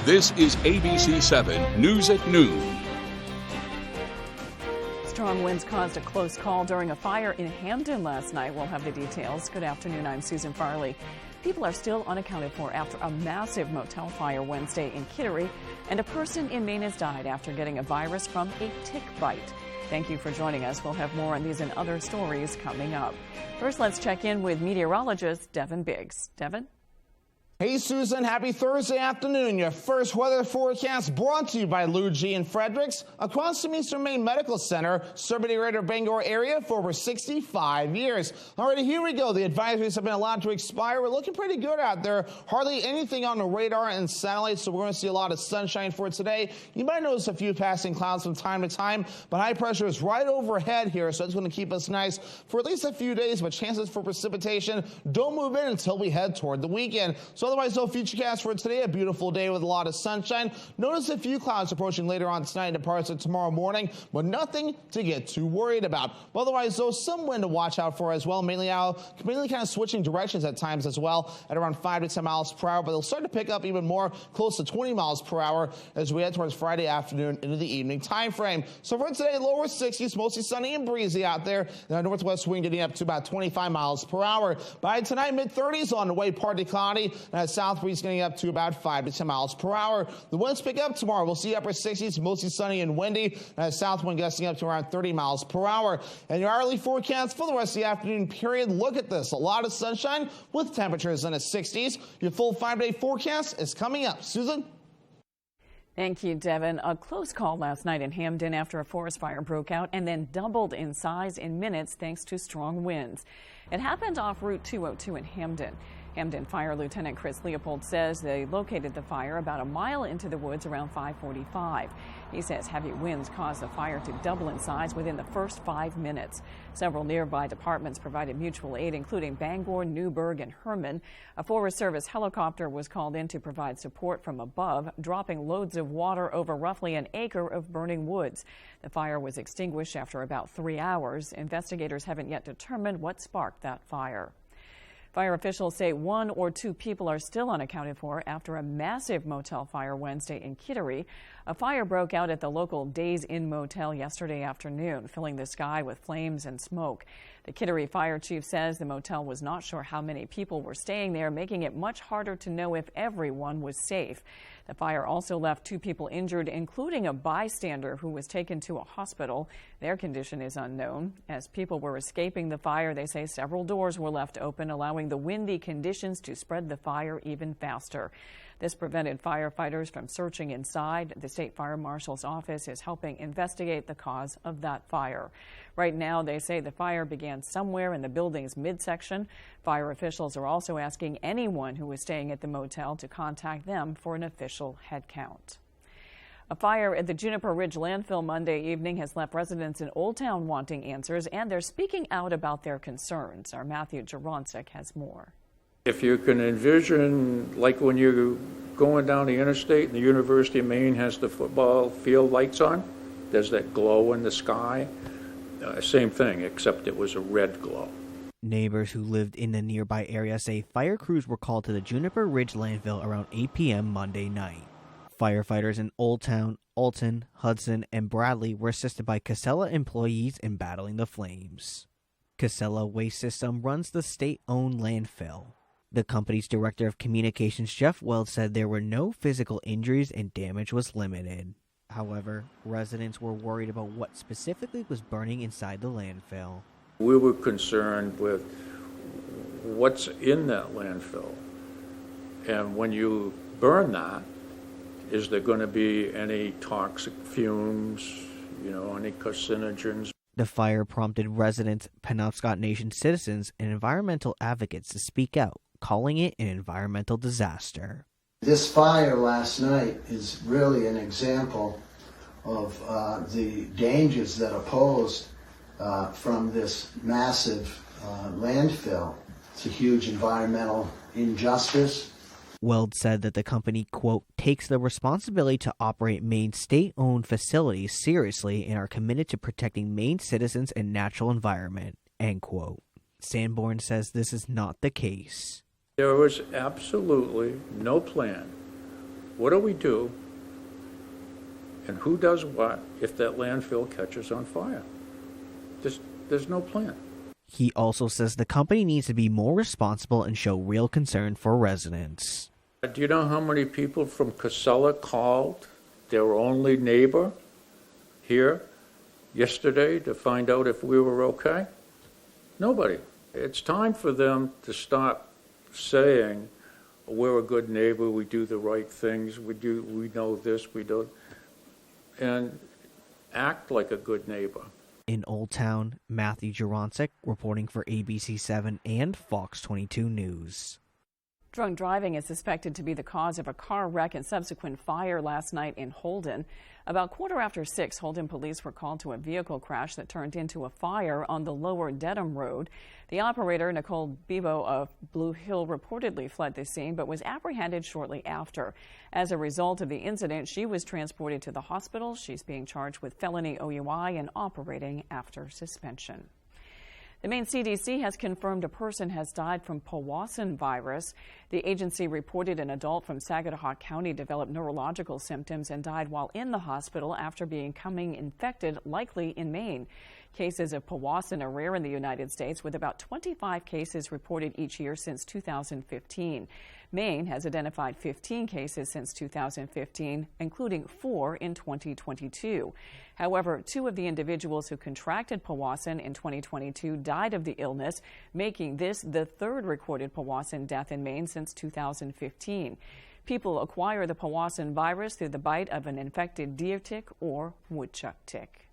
This is ABC 7 News at Noon. Strong winds caused a close call during a fire in Hamden last night. We'll have the details. Good afternoon, I'm Susan Farley. People are still unaccounted for after a massive motel fire Wednesday in Kittery, and a person in Maine has died after getting a virus from a tick bite. Thank you for joining us. We'll have more on these and other stories coming up. First, let's check in with meteorologist Devin Biggs. Devin? Hey Susan, happy Thursday afternoon. Your first weather forecast brought to you by Lou G and Fredericks across from Eastern Maine Medical Center, serving the greater Bangor area for over 65 years. Alrighty, here we go. The advisories have been allowed to expire. We're looking pretty good out there. Hardly anything on the radar and satellites, so we're going to see a lot of sunshine for today. You might notice a few passing clouds from time to time, but high pressure is right overhead here, so it's going to keep us nice for at least a few days, but chances for precipitation don't move in until we head toward the weekend. So otherwise, no futurecast for today. A beautiful day with a lot of sunshine. Notice a few clouds approaching later on tonight and parts of tomorrow morning, but nothing to get too worried about. Otherwise, though, some wind to watch out for as well. Mainly kind of switching directions at times as well at around 5 to 10 miles per hour, but they'll start to pick up even more, close to 20 miles per hour as we head towards Friday afternoon into the evening time frame. So for today, lower 60s, mostly sunny and breezy out there. The northwest wind getting up to about 25 miles per hour. By tonight, mid-30s on the way, partly cloudy. And south breeze getting up to about 5 to 10 miles per hour. The winds pick up tomorrow. We'll see upper 60s, mostly sunny and windy. And south wind gusting up to around 30 miles per hour. And your hourly forecast for the rest of the afternoon period. Look at this. A lot of sunshine with temperatures in the 60s. Your full 5-day forecast is coming up. Susan? Thank you, Devin. A close call last night in Hamden after a forest fire broke out and then doubled in size in minutes thanks to strong winds. It happened off Route 202 in Hamden. Hamden Fire Lieutenant Chris Leopold says they located the fire about a mile into the woods around 5:45. He says heavy winds caused the fire to double in size within the first 5 minutes. Several nearby departments provided mutual aid, including Bangor, Newburgh, and Herman. A Forest Service helicopter was called in to provide support from above, dropping loads of water over roughly an acre of burning woods. The fire was extinguished after about 3 hours. Investigators haven't yet determined what sparked that fire. Fire officials say 1 or 2 people are still unaccounted for after a massive motel fire Wednesday in Kittery. A fire broke out at the local Days Inn motel yesterday afternoon, filling the sky with flames and smoke. The Kittery fire chief says the motel was not sure how many people were staying there, making it much harder to know if everyone was safe. The fire also left 2 people injured, including a bystander who was taken to a hospital. Their condition is unknown. As people were escaping the fire, they say several doors were left open, allowing the windy conditions to spread the fire even faster. This prevented firefighters from searching inside. The state fire marshal's office is helping investigate the cause of that fire. Right now, they say the fire began somewhere in the building's midsection. Fire officials are also asking anyone who is staying at the motel to contact them for an official head count. A fire at the Juniper Ridge landfill Monday evening has left residents in Old Town wanting answers, and they're speaking out about their concerns. Our Matthew Jaroncic has more. If you can envision, like when you're going down the interstate and the University of Maine has the football field lights on, there's that glow in the sky. Same thing, except it was a red glow. Neighbors who lived in the nearby area say fire crews were called to the Juniper Ridge landfill around 8 p.m. Monday night. Firefighters in Old Town, Alton, Hudson, and Bradley were assisted by Casella employees in battling the flames. Casella Waste System runs the state-owned landfill. The company's director of communications, Jeff Weld, said there were no physical injuries and damage was limited. However, residents were worried about what specifically was burning inside the landfill. We were concerned with what's in that landfill. And when you burn that, is there going to be any toxic fumes, any carcinogens? The fire prompted residents, Penobscot Nation citizens, and environmental advocates to speak out, calling it an environmental disaster. This fire last night is really an example of the dangers that are posed from this massive landfill. It's a huge environmental injustice. Weld said that the company, quote, takes the responsibility to operate Maine's state-owned facilities seriously and are committed to protecting Maine citizens and natural environment, end quote. Sanborn says this is not the case. There was absolutely no plan what do we do and who does what if that landfill catches on fire? There's no plan. He also says the company needs to be more responsible and show real concern for residents. Do you know how many people from Casella called their only neighbor here yesterday to find out if we were okay? Nobody. It's time for them to stop saying, we're a good neighbor, we do the right things, we know this, we don't, and act like a good neighbor. In Old Town, Matthew Juronsik reporting for ABC7 and Fox 22 News. Drunk driving is suspected to be the cause of a car wreck and subsequent fire last night in Holden. About 6:15, Holden police were called to a vehicle crash that turned into a fire on the lower Dedham Road. The operator, Nicole Bebo of Blue Hill, reportedly fled the scene but was apprehended shortly after. As a result of the incident, she was transported to the hospital. She's being charged with felony OUI and operating after suspension. The Maine CDC has confirmed a person has died from Powassan virus. The agency reported an adult from Saginaw County developed neurological symptoms and died while in the hospital after becoming infected, likely in Maine. Cases of Powassan are rare in the United States, with about 25 cases reported each year since 2015. Maine has identified 15 cases since 2015, including 4 in 2022. However, 2 of the individuals who contracted Powassan in 2022 died of the illness, making this the 3rd recorded Powassan death in Maine since 2015. People acquire the Powassan virus through the bite of an infected deer tick or woodchuck tick.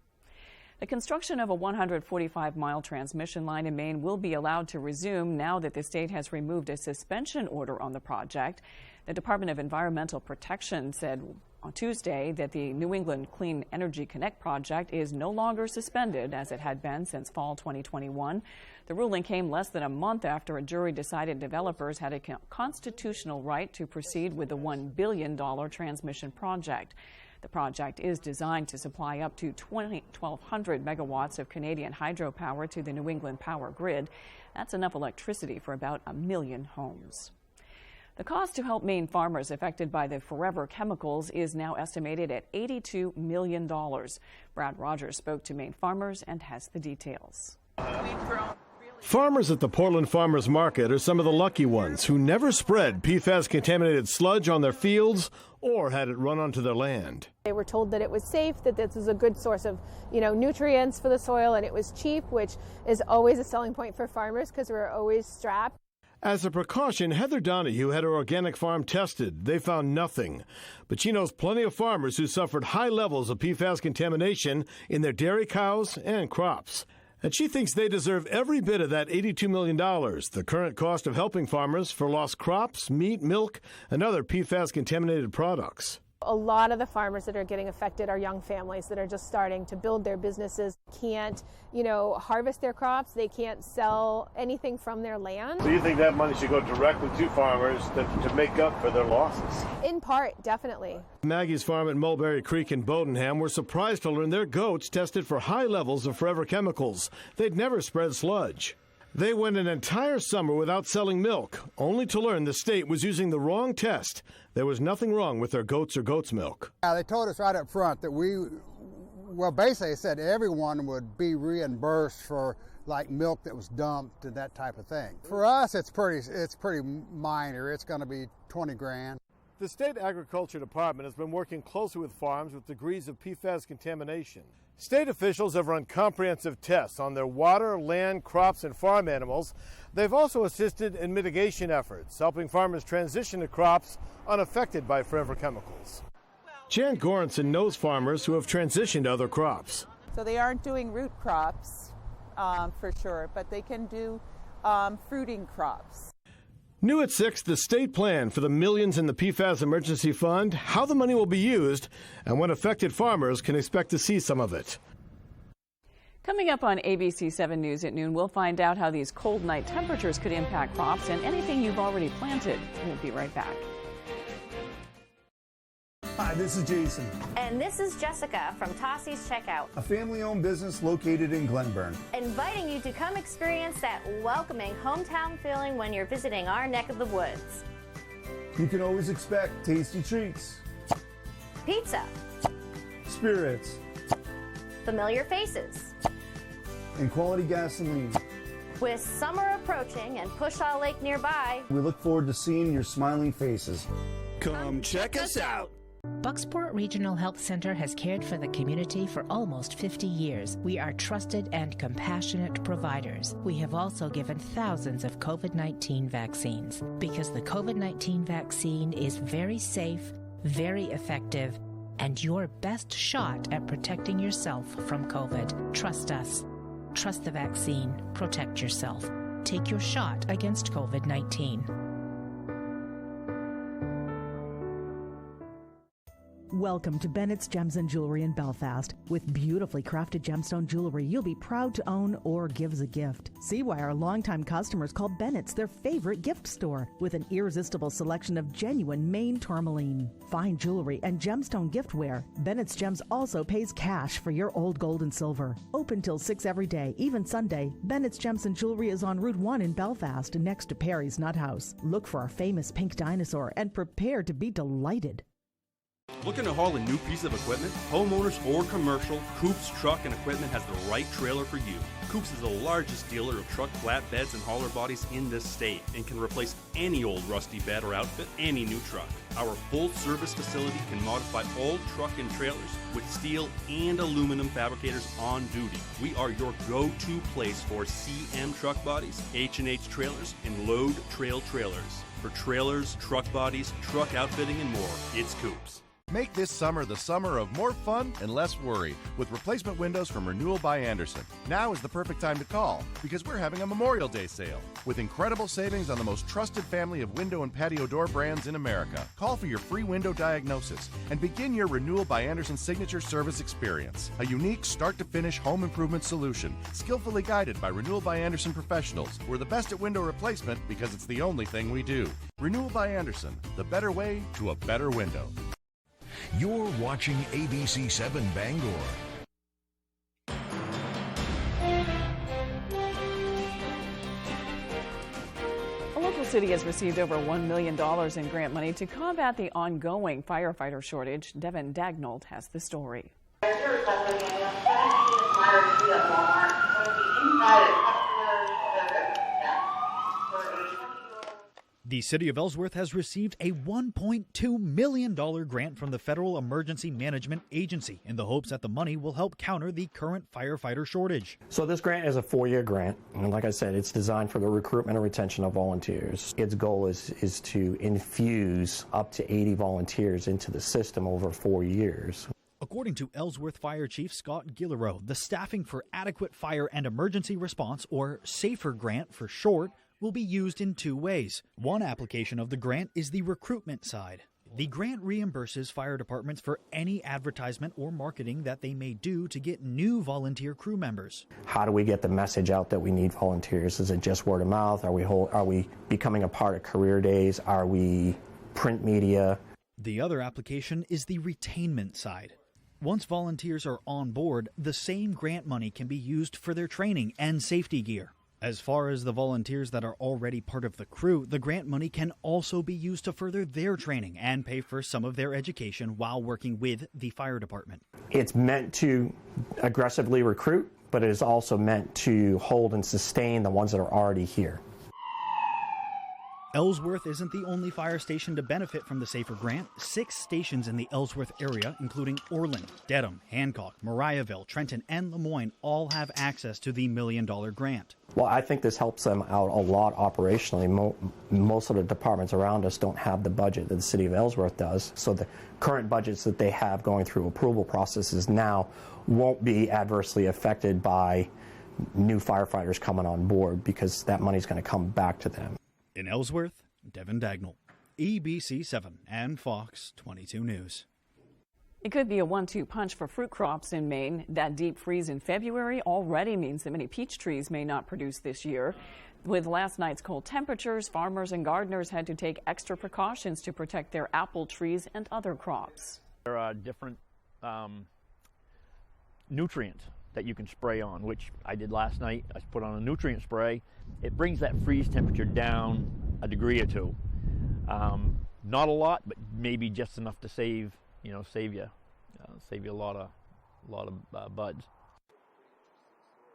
The construction of a 145-mile transmission line in Maine will be allowed to resume now that the state has removed a suspension order on the project. The Department of Environmental Protection said on Tuesday that the New England Clean Energy Connect project is no longer suspended as it had been since fall 2021. The ruling came less than a month after a jury decided developers had a constitutional right to proceed with the $1 billion transmission project. The project is designed to supply up to 1,200 megawatts of Canadian hydropower to the New England power grid. That's enough electricity for about 1 million homes. The cost to help Maine farmers affected by the forever chemicals is now estimated at $82 million. Brad Rogers spoke to Maine farmers and has the details. Farmers at the Portland Farmers Market are some of the lucky ones who never spread PFAS-contaminated sludge on their fields or had it run onto their land. They were told that it was safe, that this was a good source of, nutrients for the soil, and it was cheap, which is always a selling point for farmers because we're always strapped. As a precaution, Heather Donahue had her organic farm tested. They found nothing. But she knows plenty of farmers who suffered high levels of PFAS contamination in their dairy cows and crops. And she thinks they deserve every bit of that $82 million, the current cost of helping farmers for lost crops, meat, milk, and other PFAS-contaminated products. A lot of the farmers that are getting affected are young families that are just starting to build their businesses, can't, harvest their crops, they can't sell anything from their land. So you think that money should go directly to farmers to make up for their losses? In part, definitely. Maggie's farm at Mulberry Creek in Bowdenham were surprised to learn their goats tested for high levels of forever chemicals. They'd never spread sludge. They went an entire summer without selling milk, only to learn the state was using the wrong test. There was nothing wrong with their goats or goat's milk. They told us right up front that basically they said everyone would be reimbursed for like milk that was dumped and that type of thing. For us, it's pretty minor. It's going to be 20 grand. The State Agriculture Department has been working closely with farms with degrees of PFAS contamination. State officials have run comprehensive tests on their water, land, crops, and farm animals. They've also assisted in mitigation efforts, helping farmers transition to crops unaffected by forever chemicals. Jan Goranson knows farmers who have transitioned to other crops. So they aren't doing root crops for sure, but they can do fruiting crops. New at 6, the state plan for the millions in the PFAS Emergency Fund, how the money will be used, and when affected farmers can expect to see some of it. Coming up on ABC7 News at noon, we'll find out how these cold night temperatures could impact crops and anything you've already planted. We'll be right back. Hi, this is Jason. And this is Jessica from Tossie's Checkout, a family-owned business located in Glenburn. Inviting you to come experience that welcoming hometown feeling when you're visiting our neck of the woods. You can always expect tasty treats, Pizza. Spirits. Familiar faces. And quality gasoline. With summer approaching and Pushaw Lake nearby, We look forward to seeing your smiling faces. Come check us out. Bucksport Regional Health Center has cared for the community for almost 50 years. We are trusted and compassionate providers. We have also given thousands of COVID-19 vaccines because the COVID-19 vaccine is very safe, very effective, and your best shot at protecting yourself from COVID. Trust us. Trust the vaccine. Protect yourself. Take your shot against COVID-19. Welcome to Bennett's Gems and Jewelry in Belfast. With beautifully crafted gemstone jewelry you'll be proud to own or give as a gift. See why our longtime customers call Bennett's their favorite gift store, with an irresistible selection of genuine Maine tourmaline. Fine jewelry and gemstone giftware. Bennett's Gems also pays cash for your old gold and silver. Open till 6 every day, even Sunday. Bennett's Gems and Jewelry is on Route 1 in Belfast, next to Perry's Nut House. Look for our famous pink dinosaur and prepare to be delighted. Looking to haul a new piece of equipment? Homeowners or commercial, Coops Truck and Equipment has the right trailer for you. Coops is the largest dealer of truck flatbeds and hauler bodies in the state and can replace any old rusty bed or outfit any new truck. Our full service facility can modify all truck and trailers with steel and aluminum fabricators on duty. We are your go-to place for CM truck bodies, H&H trailers, and load trail trailers. For trailers, truck bodies, truck outfitting, and more, it's Coops. Make this summer the summer of more fun and less worry with replacement windows from Renewal by Andersen. Now is the perfect time to call because we're having a Memorial Day sale with incredible savings on the most trusted family of window and patio door brands in America. Call for your free window diagnosis and begin your Renewal by Andersen signature service experience. A unique start-to-finish home improvement solution, skillfully guided by Renewal by Andersen professionals. We're the best at window replacement because it's the only thing we do. Renewal by Andersen, the better way to a better window. You're watching ABC 7 Bangor. A local city has received over $1 million in grant money to combat the ongoing firefighter shortage. Devin Dagnold has the story. The City of Ellsworth has received a $1.2 million grant from the Federal Emergency Management Agency in the hopes that the money will help counter the current firefighter shortage. So this grant is a 4-year grant, and like I said, it's designed for the recruitment and retention of volunteers. Its goal is to infuse up to 80 volunteers into the system over 4 years. According to Ellsworth Fire Chief Scott Guillereau, the Staffing for Adequate Fire and Emergency Response, or SAFER grant for short, will be used in 2 ways. One application of the grant is the recruitment side. The grant reimburses fire departments for any advertisement or marketing that they may do to get new volunteer crew members. How do we get the message out that we need volunteers? Is it just word of mouth? Are we becoming a part of career days? Are we print media? The other application is the retainment side. Once volunteers are on board, the same grant money can be used for their training and safety gear. As far as the volunteers that are already part of the crew, the grant money can also be used to further their training and pay for some of their education while working with the fire department. It's meant to aggressively recruit, but it is also meant to hold and sustain the ones that are already here. Ellsworth isn't the only fire station to benefit from the SAFER grant. 6 stations in the Ellsworth area, including Orland, Dedham, Hancock, Mariahville, Trenton, and Lemoyne, all have access to the $1 million grant. Well, I think this helps them out a lot operationally. Most of the departments around us don't have the budget that the City of Ellsworth does, so the current budgets that they have going through approval processes now won't be adversely affected by new firefighters coming on board because that money's going to come back to them. In Ellsworth, Devin Dagnall, ABC 7 and Fox 22 News. It could be a 1-2 punch for fruit crops in Maine. That deep freeze in February already means that many peach trees may not produce this year. With last night's cold temperatures, farmers and gardeners had to take extra precautions to protect their apple trees and other crops. There are different nutrients that you can spray on, which I did last night. I put on a nutrient spray. It brings that freeze temperature down a degree or 2. Not a lot, but maybe just enough to save save you a lot of buds.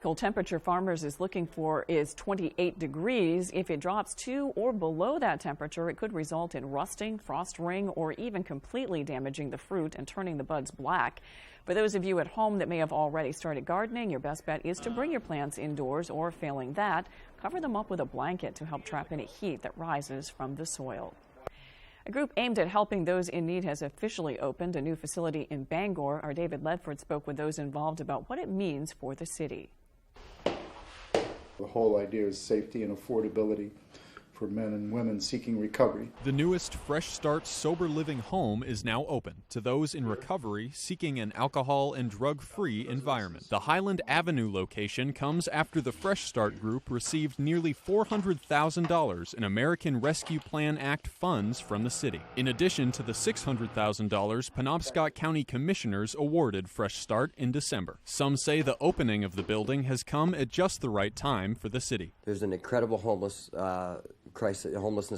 Cold temperature farmers is looking for is 28 degrees. If it drops to or below that temperature, it could result in rusting, frost ring, or even completely damaging the fruit and turning the buds black. For those of you at home that may have already started gardening, your best bet is to bring your plants indoors, or failing that, cover them up with a blanket to help trap any heat that rises from the soil. A group aimed at helping those in need has officially opened a new facility in Bangor. Our David Ledford spoke with those involved about what it means for the city. The whole idea is safety and affordability for men and women seeking recovery. The newest Fresh Start Sober Living home is now open to those in recovery seeking an alcohol and drug-free environment. The Highland Avenue location comes after the Fresh Start group received nearly $400,000 in American Rescue Plan Act funds from the city. In addition to the $600,000 Penobscot County Commissioners awarded Fresh Start in December. Some say the opening of the building has come at just the right time for the city. There's an incredible homelessness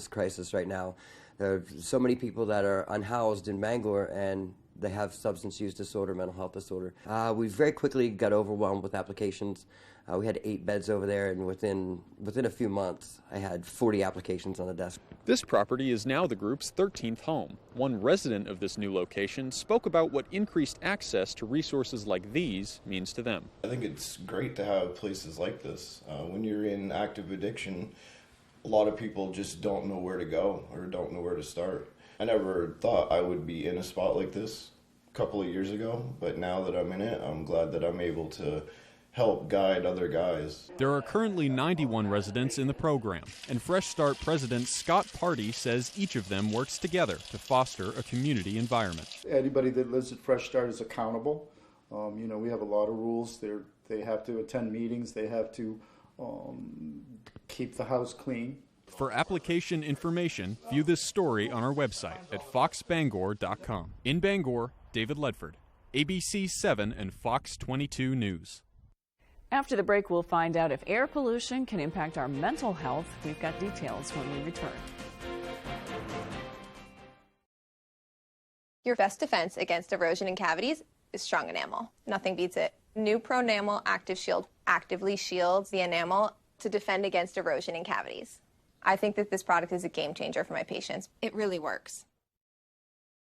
crisis right now. There are so many people that are unhoused in Bangor, and they have substance use disorder, mental health disorder. We very quickly got overwhelmed with applications. We had 8 beds over there, and within a few months, I had 40 applications on the desk. This property is now the group's 13th home. One resident of this new location spoke about what increased access to resources like these means to them. I think it's great to have places like this. When you're in active addiction, a lot of people just don't know where to go or don't know where to start. I never thought I would be in a spot like this a couple of years ago, but now that I'm in it, I'm glad that I'm able to help guide other guys. There are currently 91 residents in the program, and Fresh Start President Scott Party says each of them works together to foster a community environment. Anybody that lives at Fresh Start is accountable. We have a lot of rules. They have to attend meetings. They have to keep the house clean. For application information, view this story on our website at foxbangor.com. In Bangor, David Ledford, ABC 7 and Fox 22 News. After the break, we'll find out if air pollution can impact our mental health. We've got details when we return. Your best defense against erosion and cavities is strong enamel. Nothing beats it. New Pro-Enamel Active Shield actively shields the enamel to defend against erosion and cavities. I think that this product is a game changer for my patients. It really works.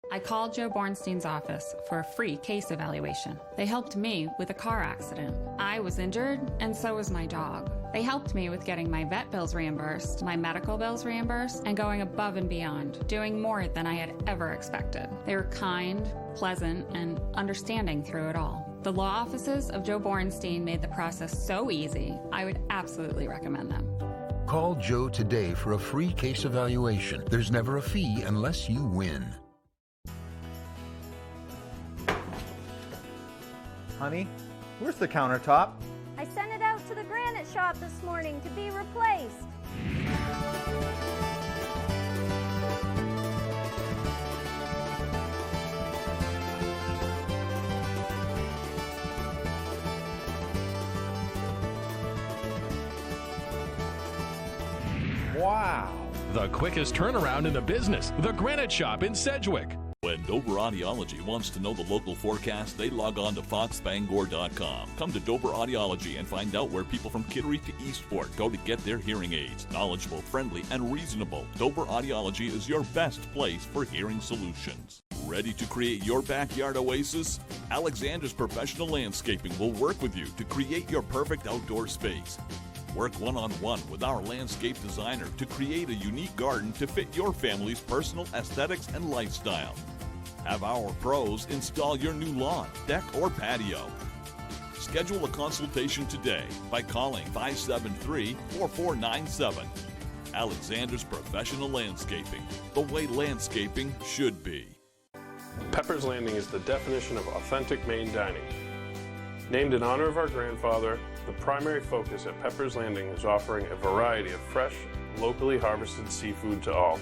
I called Joe Bornstein's office for a free case evaluation. They helped me with a car accident. I was injured, and so was my dog. They helped me with getting my vet bills reimbursed, my medical bills reimbursed, and going above and beyond, doing more than I had ever expected. They were kind, pleasant, and understanding through it all. The law offices of Joe Bornstein made the process so easy, I would absolutely recommend them. Call Joe today for a free case evaluation. There's never a fee unless you win. Honey, where's the countertop? I sent it out to the granite shop this morning to be replaced. Wow. The quickest turnaround in the business. The Granite Shop in Sedgwick. When Dover Audiology wants to know the local forecast, they log on to foxbangor.com. Come to Dover Audiology and find out where people from Kittery to Eastport go to get their hearing aids. Knowledgeable, friendly, and reasonable. Dover Audiology is your best place for hearing solutions. Ready to create your backyard oasis? Alexander's Professional Landscaping will work with you to create your perfect outdoor space. Work one-on-one with our landscape designer to create a unique garden to fit your family's personal aesthetics and lifestyle. Have our pros install your new lawn, deck, or patio. Schedule a consultation today by calling 573-4497. Alexander's Professional Landscaping, the way landscaping should be. Pepper's Landing is the definition of authentic Maine dining. Named in honor of our grandfather, the primary focus at Pepper's Landing is offering a variety of fresh, locally harvested seafood to all.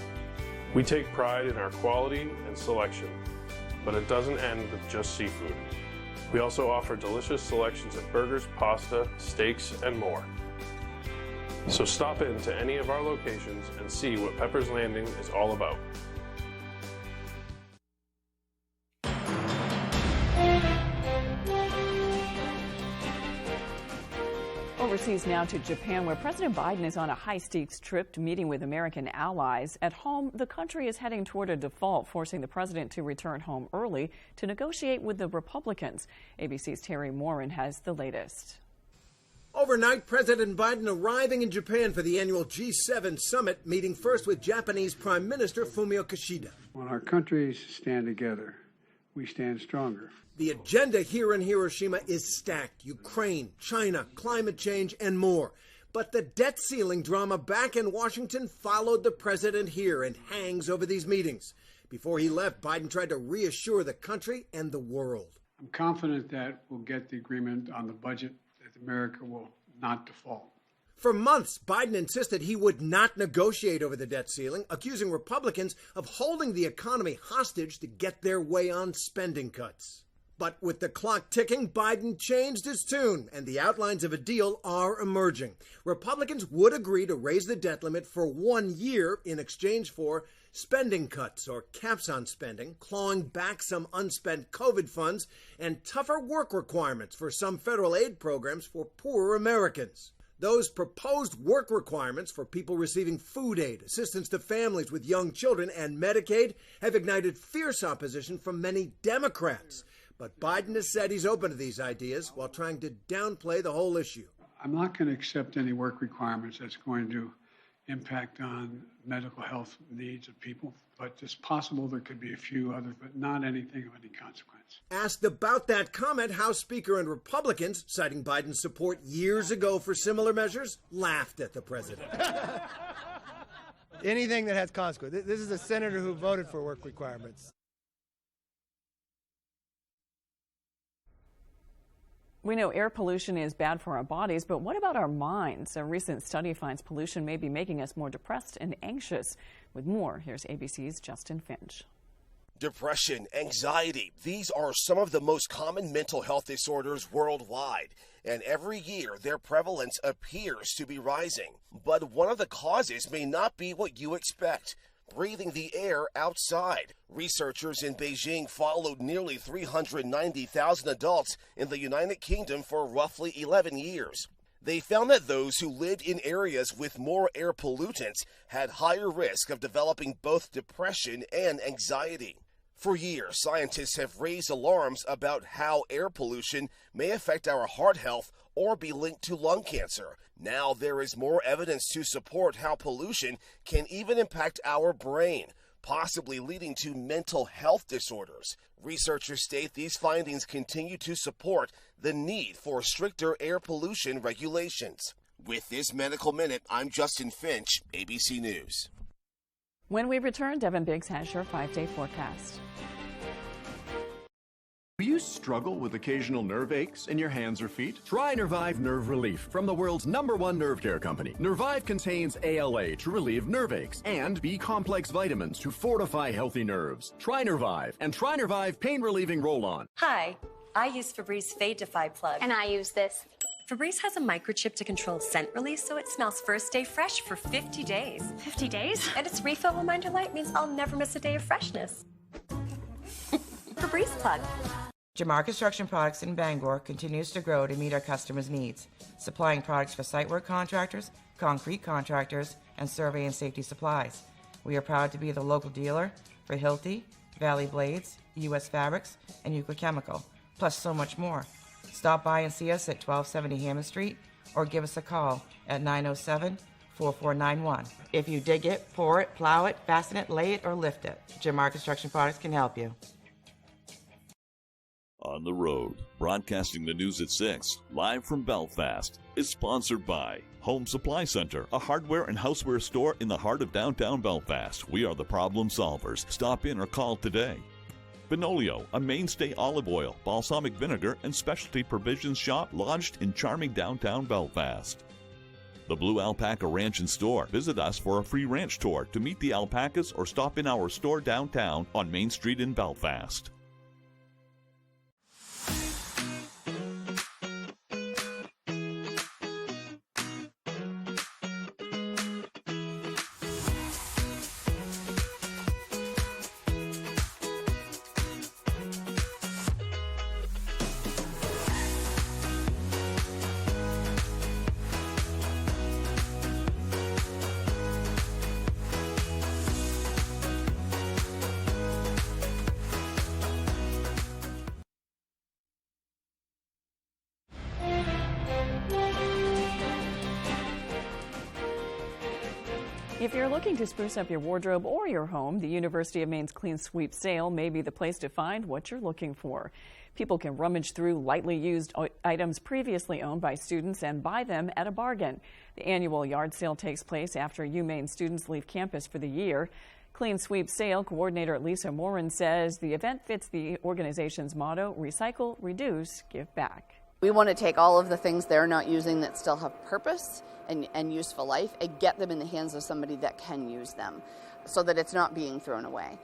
We take pride in our quality and selection, but it doesn't end with just seafood. We also offer delicious selections of burgers, pasta, steaks, and more. So stop in to any of our locations and see what Pepper's Landing is all about. overseas now to Japan, where President Biden is on a high-stakes trip meeting with American allies. At home, the country is heading toward a default, forcing the president to return home early to negotiate with the Republicans. ABC's Terry Morin has the latest. Overnight, President Biden arriving in Japan for the annual G7 summit, meeting first with Japanese Prime Minister Fumio Kishida. When our countries stand together, we stand stronger. The agenda here in Hiroshima is stacked: Ukraine, China, climate change, and more. But the debt ceiling drama back in Washington followed the president here and hangs over these meetings. Before he left, Biden tried to reassure the country and the world. I'm confident that we'll get the agreement on the budget, that America will not default. For months, Biden insisted he would not negotiate over the debt ceiling, accusing Republicans of holding the economy hostage to get their way on spending cuts. But with the clock ticking, Biden changed his tune, and the outlines of a deal are emerging. Republicans would agree to raise the debt limit for 1 year in exchange for spending cuts or caps on spending, clawing back some unspent COVID funds, and tougher work requirements for some federal aid programs for poorer Americans. Those proposed work requirements for people receiving food aid, assistance to families with young children, and Medicaid have ignited fierce opposition from many Democrats. But Biden has said he's open to these ideas while trying to downplay the whole issue. I'm not going to accept any work requirements that's going to impact on medical health needs of people, but it's possible there could be a few others, but not anything of any consequence. Asked about that comment, House Speaker and Republicans, citing Biden's support years ago for similar measures, laughed at the president. Anything that has consequence. This is a senator who voted for work requirements. We know air pollution is bad for our bodies, but what about our minds? A recent study finds pollution may be making us more depressed and anxious. With more, here's ABC's Justin Finch. Depression, anxiety, these are some of the most common mental health disorders worldwide, and every year their prevalence appears to be rising. But one of the causes may not be what you expect: breathing the air outside. Researchers in Beijing followed nearly 390,000 adults in the United Kingdom for roughly 11 years. They found that those who lived in areas with more air pollutants had higher risk of developing both depression and anxiety. For years, scientists have raised alarms about how air pollution may affect our heart health or be linked to lung cancer. Now there is more evidence to support how pollution can even impact our brain, possibly leading to mental health disorders. Researchers state these findings continue to support the need for stricter air pollution regulations. With this Medical Minute, I'm Justin Finch, ABC News. When we return, Devin Biggs has your 5-day forecast. Do you struggle with occasional nerve aches in your hands or feet? Try Nervive Nerve Relief from the world's #1 nerve care company. Nervive contains ALA to relieve nerve aches and B-complex vitamins to fortify healthy nerves. Try Nervive and try Nervive Pain Relieving Roll-On. Hi, I use Febreze Fade Defy Plug. And I use this. Febreze has a microchip to control scent release, so it smells first day fresh for 50 days. 50 days? And its refill reminder light means I'll never miss a day of freshness. Febreze Plug. Jamar Construction Products in Bangor continues to grow to meet our customers' needs, supplying products for site work contractors, concrete contractors, and survey and safety supplies. We are proud to be the local dealer for Hilti, Valley Blades, U.S. Fabrics, and Euclid Chemical, plus so much more. Stop by and see us at 1270 Hammond Street or give us a call at 907-4491. If you dig it, pour it, plow it, fasten it, lay it, or lift it, Jamar Construction Products can help you. On the Road, broadcasting the news at 6, live from Belfast, is sponsored by Home Supply Center, a hardware and houseware store in the heart of downtown Belfast. We are the problem solvers. Stop in or call today. Benolio, a mainstay olive oil, balsamic vinegar, and specialty provisions shop lodged in charming downtown Belfast. The Blue Alpaca Ranch and Store. Visit us for a free ranch tour to meet the alpacas or stop in our store downtown on Main Street in Belfast. If you're looking to spruce up your wardrobe or your home, the University of Maine's Clean Sweep sale may be the place to find what you're looking for. People can rummage through lightly used items previously owned by students and buy them at a bargain. The annual yard sale takes place after UMaine students leave campus for the year. Clean Sweep Sale coordinator Lisa Morin says the event fits the organization's motto, recycle, reduce, give back. We want to take all of the things they're not using that still have purpose and useful life and get them in the hands of somebody that can use them so that it's not being thrown away.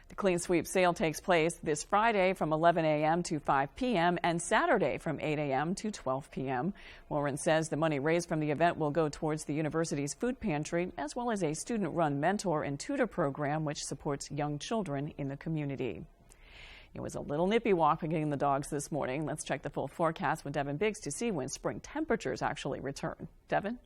The Clean Sweep Sale takes place this Friday from 11 a.m. to 5 p.m. and Saturday from 8 a.m. to 12 p.m. Warren says the money raised from the event will go towards the university's food pantry as well as a student-run mentor and tutor program which supports young children in the community. It was a little nippy walking the dogs this morning. Let's check the full forecast with Devin Biggs to see when spring temperatures actually return. Devin?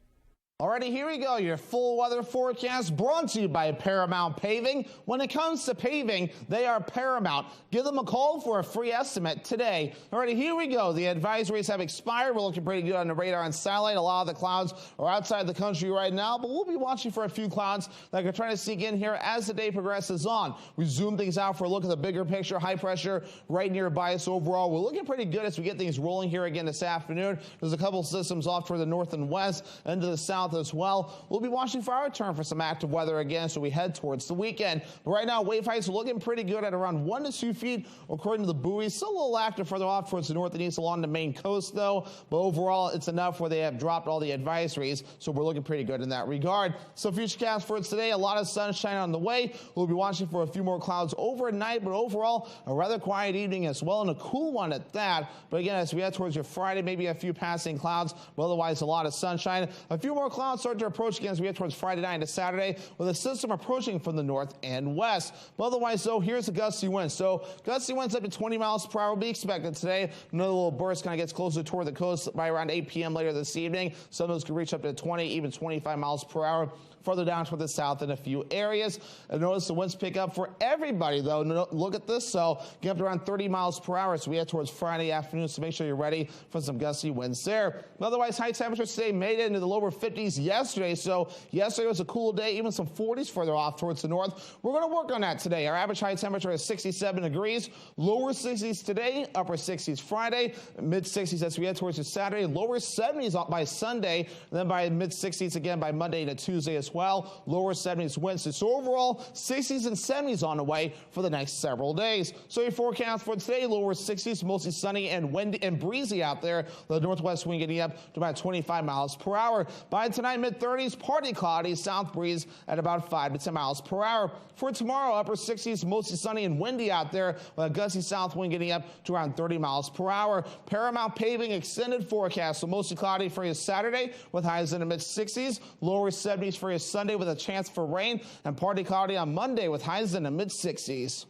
Alrighty, here we go. Your full weather forecast brought to you by Paramount Paving. When it comes to paving, they are Paramount. Give them a call for a free estimate today. Alrighty, here we go. The advisories have expired. We're looking pretty good on the radar and satellite. A lot of the clouds are outside the country right now, but we'll be watching for a few clouds that are trying to sneak in here as the day progresses on. We zoom things out for a look at the bigger picture. High pressure right nearby us overall. We're looking pretty good as we get things rolling here again this afternoon. There's a couple systems off toward the north and west and to the south as well. We'll be watching for our return for some active weather again, so we head towards the weekend. But right now, wave heights are looking pretty good at around 1 to 2 feet, according to the buoys. Still a little active further off towards the north and east along the Maine coast, though. But overall, it's enough where they have dropped all the advisories, so we're looking pretty good in that regard. So futurecast for today, a lot of sunshine on the way. We'll be watching for a few more clouds overnight, but overall, a rather quiet evening as well, and a cool one at that. But again, as we head towards your Friday, maybe a few passing clouds, but otherwise a lot of sunshine. A few more clouds start to approach again as we head towards Friday night into Saturday, with a system approaching from the north and west. But otherwise, though, here's the gusty wind. So gusty winds up to 20 miles per hour will be expected today. Another little burst kind of gets closer toward the coast by around 8 p.m. later this evening. Some of those could reach up to 20, even 25 miles per hour. Further down toward the south in a few areas. And notice the winds pick up for everybody, though. Look at this. So get up to around 30 miles per hour. So we head towards Friday afternoon. So make sure you're ready for some gusty winds there. But otherwise, high temperatures today made it into the lower 50s yesterday. So yesterday was a cool day, even some 40s further off towards the north. We're going to work on that today. Our average high temperature is 67 degrees. Lower 60s today, upper 60s Friday, mid 60s as we head towards the Saturday, lower 70s by Sunday, and then by mid 60s again by Monday to Tuesday as well. Lower 70s Wednesday. So overall, 60s and 70s on the way for the next several days. So your forecast for today, lower 60s, mostly sunny and windy and breezy out there. The northwest wind getting up to about 25 miles per hour. By tonight, mid 30s, partly cloudy, south breeze at about 5 to 10 miles per hour. For tomorrow, upper 60s, mostly sunny and windy out there, with a gusty south wind getting up to around 30 miles per hour. Paramount Paving extended forecast, so mostly cloudy for your Saturday with highs in the mid 60s, lower 70s for your Sunday with a chance for rain, and partly cloudy on Monday with highs in the mid 60s.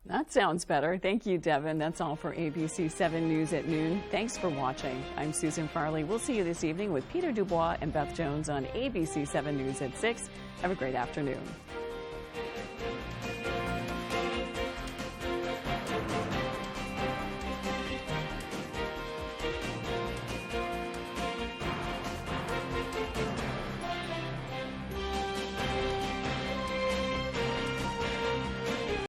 That sounds better. Thank you, Devin. That's all for ABC 7 News at noon. Thanks for watching. I'm Susan Farley. We'll see you this evening with Peter Dubois and Beth Jones on ABC 7 News at 6. Have a great afternoon.